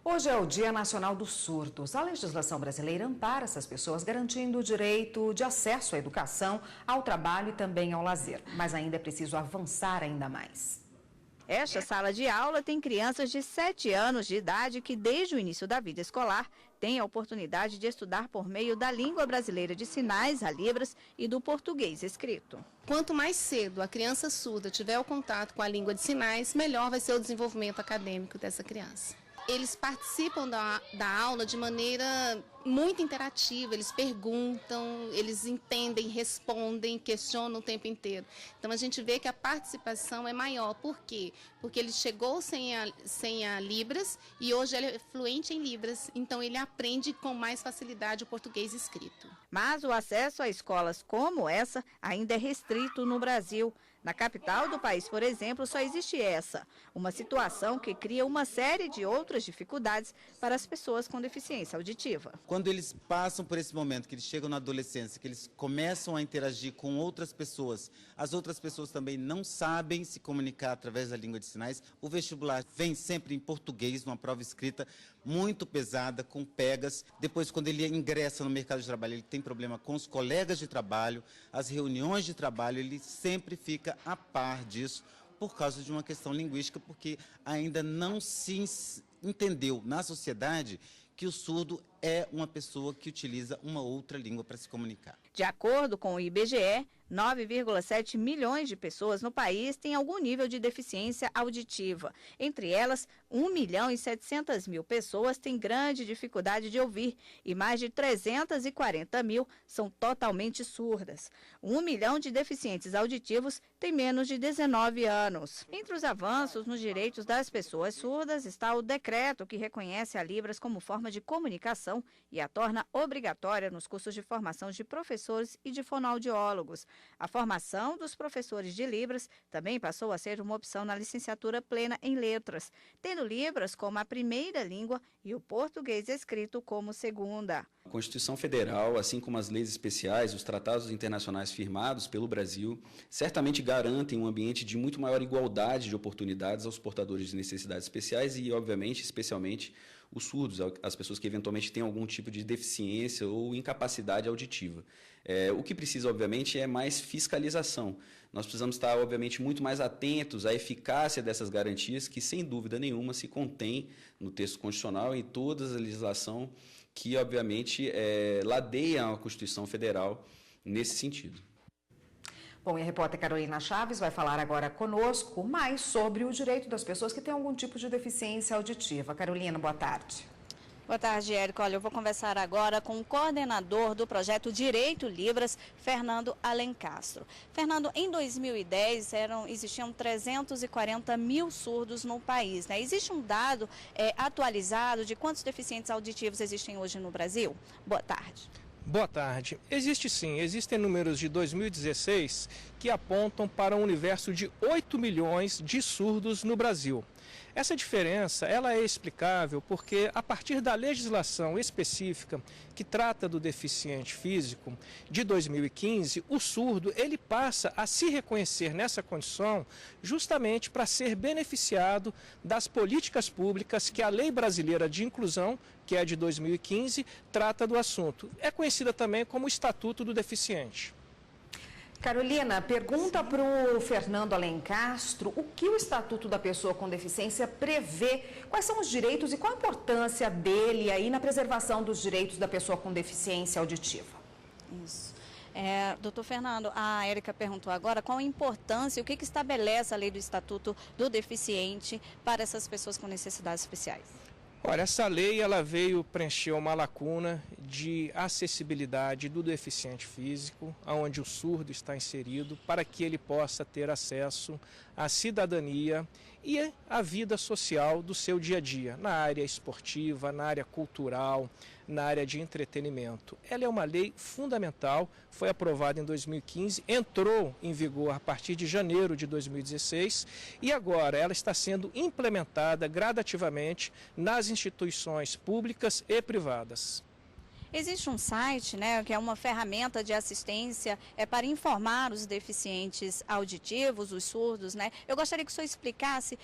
Hoje é o Dia Nacional dos Surdos. A legislação brasileira ampara essas pessoas, garantindo o direito de acesso à educação, ao trabalho e também ao lazer. Mas ainda é preciso avançar ainda mais. Esta sala de aula tem crianças de 7 anos de idade que, desde o início da vida escolar, têm a oportunidade de estudar por meio da língua brasileira de sinais, a Libras, e do português escrito. Quanto mais cedo a criança surda tiver o contato com a língua de sinais, melhor vai ser o desenvolvimento acadêmico dessa criança. Eles participam da aula de maneira muito interativa, eles perguntam, eles entendem, respondem, questionam o tempo inteiro. Então a gente vê que a participação é maior. Por quê? Porque ele chegou sem a Libras e hoje ele é fluente em Libras, então ele aprende com mais facilidade o português escrito. Mas o acesso a escolas como essa ainda é restrito no Brasil. Na capital do país, por exemplo, só existe essa, uma situação que cria uma série de outras dificuldades para as pessoas com deficiência auditiva. Quando eles passam por esse momento, que eles chegam na adolescência, que eles começam a interagir com outras pessoas, as outras pessoas também não sabem se comunicar através da língua de sinais, o vestibular vem sempre em português, numa prova escrita muito pesada, com pegas. Depois, quando ele ingressa no mercado de trabalho, ele tem problema com os colegas de trabalho, as reuniões de trabalho, ele sempre fica a par disso por causa de uma questão linguística, porque ainda não se entendeu na sociedade que o surdo é uma pessoa que utiliza uma outra língua para se comunicar. De acordo com o IBGE, 9,7 milhões de pessoas no país têm algum nível de deficiência auditiva. Entre elas, 1.700.000 pessoas têm grande dificuldade de ouvir e mais de 340 mil são totalmente surdas. 1 milhão de deficientes auditivos têm menos de 19 anos. Entre os avanços nos direitos das pessoas surdas está o decreto que reconhece a Libras como forma de comunicação e a torna obrigatória nos cursos de formação de professores e de fonoaudiólogos. A formação dos professores de Libras também passou a ser uma opção na licenciatura plena em letras, tendo Libras como a primeira língua e o português escrito como segunda. A Constituição Federal, assim como as leis especiais, os tratados internacionais firmados pelo Brasil, certamente garantem um ambiente de muito maior igualdade de oportunidades aos portadores de necessidades especiais e, obviamente, especialmente os surdos, as pessoas que eventualmente têm algum tipo de deficiência ou incapacidade auditiva. O que precisa, obviamente, é mais fiscalização. Nós precisamos estar, obviamente, muito mais atentos à eficácia dessas garantias que, sem dúvida nenhuma, se contém no texto constitucional e em toda a legislação que, obviamente, ladeia a Constituição Federal nesse sentido. Bom, e a repórter Carolina Chaves vai falar agora conosco mais sobre o direito das pessoas que têm algum tipo de deficiência auditiva. Carolina, boa tarde. Boa tarde, Érico. Olha, eu vou conversar agora com o coordenador do projeto Direito Libras, Fernando Alencastro. Fernando, em 2010 existiam 340 mil surdos no país, né? Existe um dado atualizado de quantos deficientes auditivos existem hoje no Brasil? Boa tarde. Boa tarde. Existe sim, existem números de 2016 que apontam para um universo de 8 milhões de surdos no Brasil. Essa diferença ela é explicável porque, a partir da legislação específica que trata do deficiente físico, de 2015, o surdo ele passa a se reconhecer nessa condição justamente para ser beneficiado das políticas públicas que a Lei Brasileira de Inclusão, que é de 2015, trata do assunto. É conhecida também como o Estatuto do Deficiente. Carolina, pergunta para o Fernando Alencastro o que o Estatuto da Pessoa com Deficiência prevê, quais são os direitos e qual a importância dele aí na preservação dos direitos da pessoa com deficiência auditiva. Isso. Doutor Fernando, a Érica perguntou agora qual a importância e o que estabelece a lei do Estatuto do Deficiente para essas pessoas com necessidades especiais. Olha, essa lei ela veio preencher uma lacuna de acessibilidade do deficiente físico, onde o surdo está inserido, para que ele possa ter acesso à cidadania e à vida social do seu dia a dia, na área esportiva, na área cultural, na área de entretenimento. Ela é uma lei fundamental, foi aprovada em 2015, entrou em vigor a partir de janeiro de 2016 e agora ela está sendo implementada gradativamente nas instituições públicas e privadas. Existe um site, né, que é uma ferramenta de assistência para informar os deficientes auditivos, os surdos, né? Eu gostaria que o senhor explicasse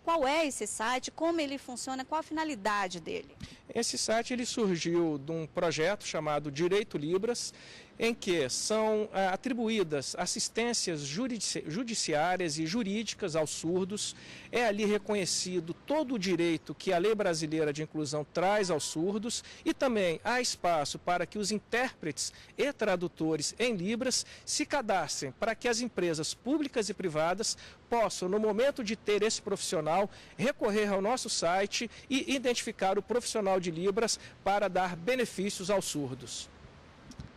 Qual é esse site, como ele funciona, qual a finalidade dele? Esse site ele surgiu de um projeto chamado Direito Libras, em que são atribuídas assistências judiciárias e jurídicas aos surdos. É ali reconhecido todo o direito que a Lei Brasileira de Inclusão traz aos surdos e também há espaço para que os intérpretes e tradutores em Libras se cadastrem para que as empresas públicas e privadas possam, no momento de ter esse profissional, recorrer ao nosso site e identificar o profissional de Libras para dar benefícios aos surdos.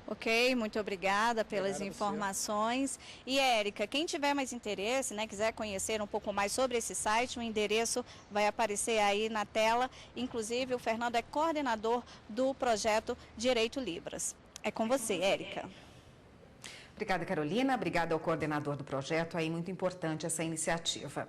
Ok, muito obrigada pelas informações. E Érica, quem tiver mais interesse, quiser conhecer um pouco mais sobre esse site, o endereço vai aparecer aí na tela. Inclusive, o Fernando é coordenador do projeto Direito Libras. É com você, Érica. Obrigada, Carolina. Obrigada ao coordenador do projeto. Aí, muito importante essa iniciativa.